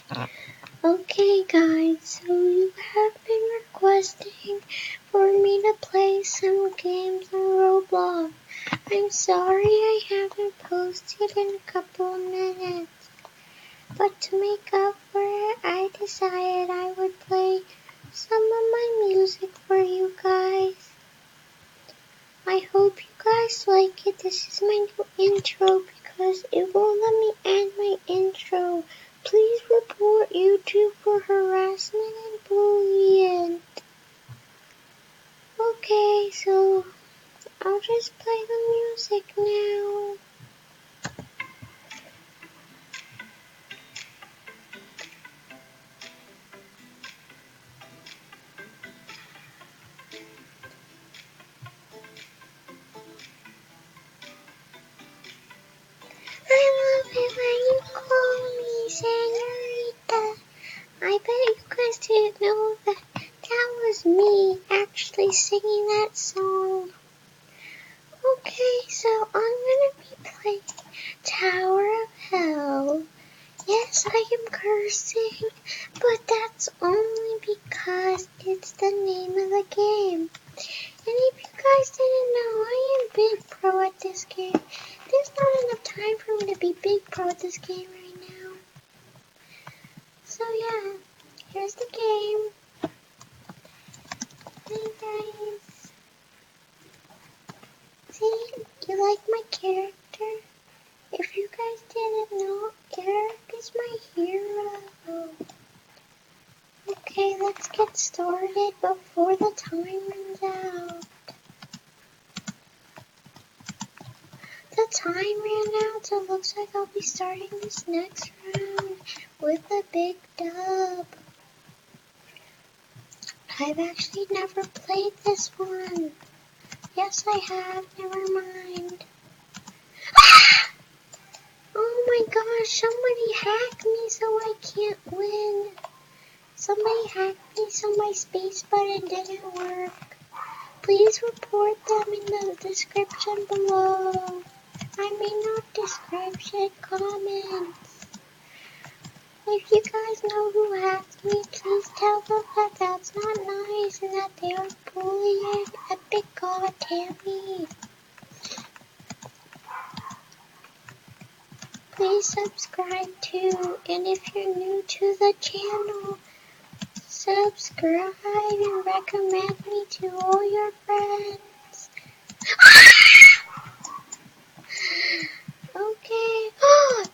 Okay guys, so you have been requesting for me to play some games on Roblox. I'm sorry I haven't posted in a couple of minutes, but to make up for it, I decided I would play some of my music for you guys. I hope you guys like it. This is my new intro because it won't let me end my intro. Please report YouTube for harassment and bullying. Okay, so I'll just play the music now. I love it when you call me Senorita. I bet you guys didn't know that was me actually singing that song. Okay, so I'm gonna be playing Tower of Hell. Yes, I am cursing, but that's only because it's the name of the game. And if you guys didn't know, I am big pro at this game. There's not enough time for me to be big pro at this game right now. So yeah, here's the game. Hey guys. See, you like my character? If you guys didn't know, Eric is my hero. Okay, let's get started before the time runs out. The time ran out, so it looks like I'll be starting this next round with a big dub. I've actually never played this one. Yes, I have. Never mind. Ah! Oh my gosh, somebody hacked me so I can't win. Somebody hacked me so my space button didn't work. Please report them in the description below. I mean not description, comments. If you guys know who hacked me, please tell them that that's not nice and that they are bullying Epic God Tammy. Please subscribe too, and if you're new to the channel, subscribe and recommend me to all your friends. Okay,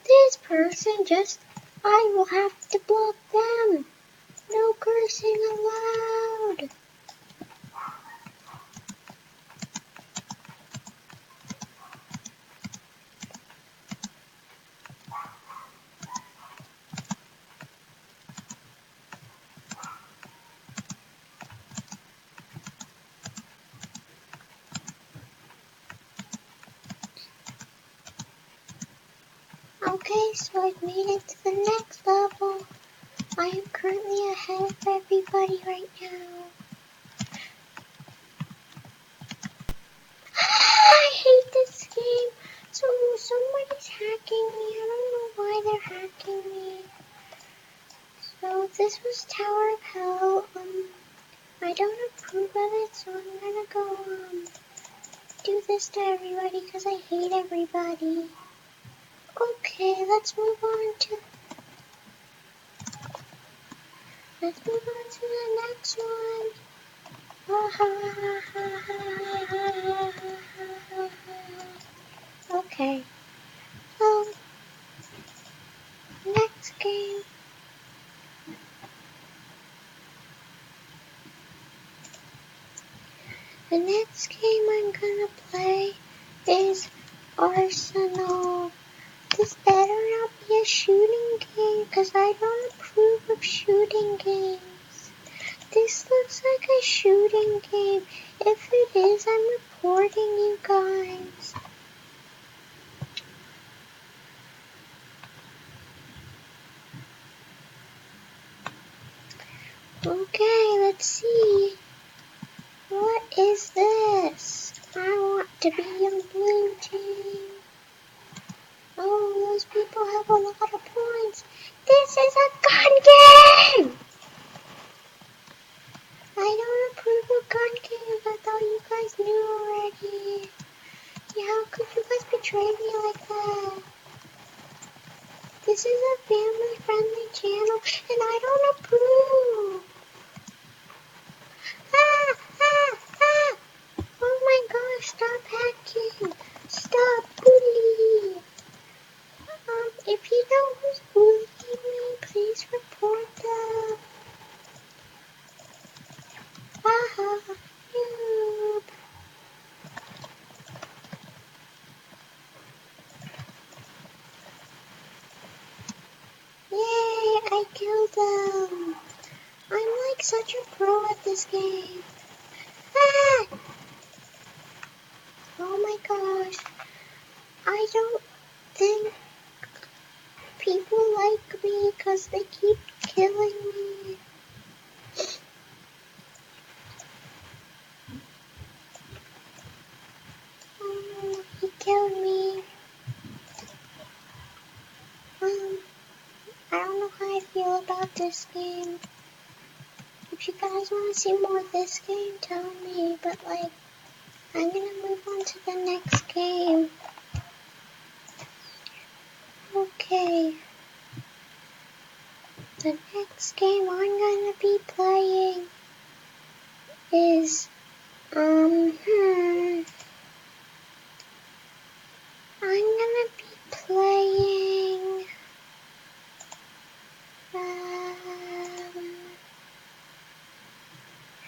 this person I will have to block them. No cursing allowed. Okay, so I've made it to the next level. I am currently ahead of everybody right now. I hate this game. So somebody's hacking me. I don't know why they're hacking me. So this was Tower of Hell. I don't approve of it, so I'm gonna go do this to everybody because I hate everybody. Okay, let's move on to the next one. Okay, so next game. The next game I'm gonna play is Arsenal. This better not be a shooting game because I don't approve of shooting games. This looks like a shooting game. If it is, I'm reporting you guys. Okay, let's see. What is this? I want to be on blue team. Oh, those people have a lot of points. This is a gun game! I don't approve of gun games. I thought you guys knew already. Yeah, how could you guys betray me like that? This is a family-friendly channel, and I don't approve. Ah, ah, ah! Oh my gosh, stop hacking. Stop, please. If you know who's bullying me, please report them. Haha, noob. Yay, I killed them. I'm like such a pro at this game. Ah! Oh my gosh. I don't think people like me because they keep killing me. Oh, he killed me. I don't know how I feel about this game. If you guys want to see more of this game, tell me. But like, I'm gonna move on to the next game. Okay. The next game I'm gonna be playing is, I'm gonna be playing,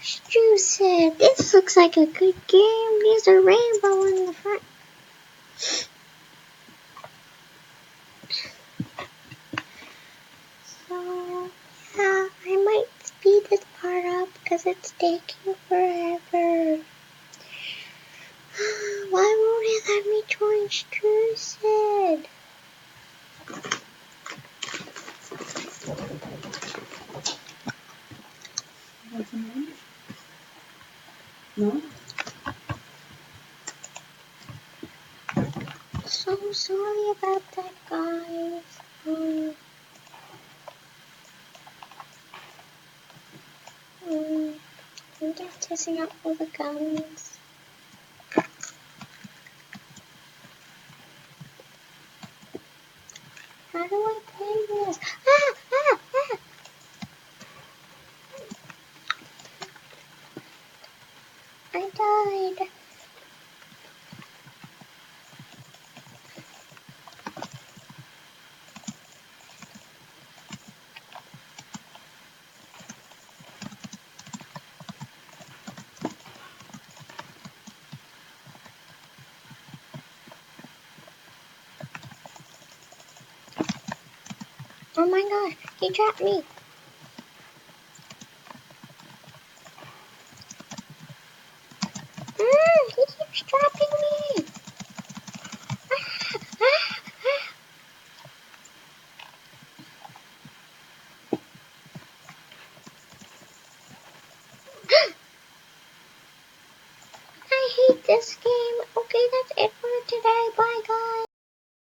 Strucid. This looks like a good game. There's a rainbow in the front. So, yeah, I might speed this part up because it's taking forever. Why won't it let me join Strucid? No? So sorry about that, guys. I'm just testing out all the guns. How do I play this? Ah! Ah! Ah! I died. Oh my god, he trapped me. He keeps trapping me. Ah, ah, ah. I hate this game. Okay, that's it for today. Bye, guys.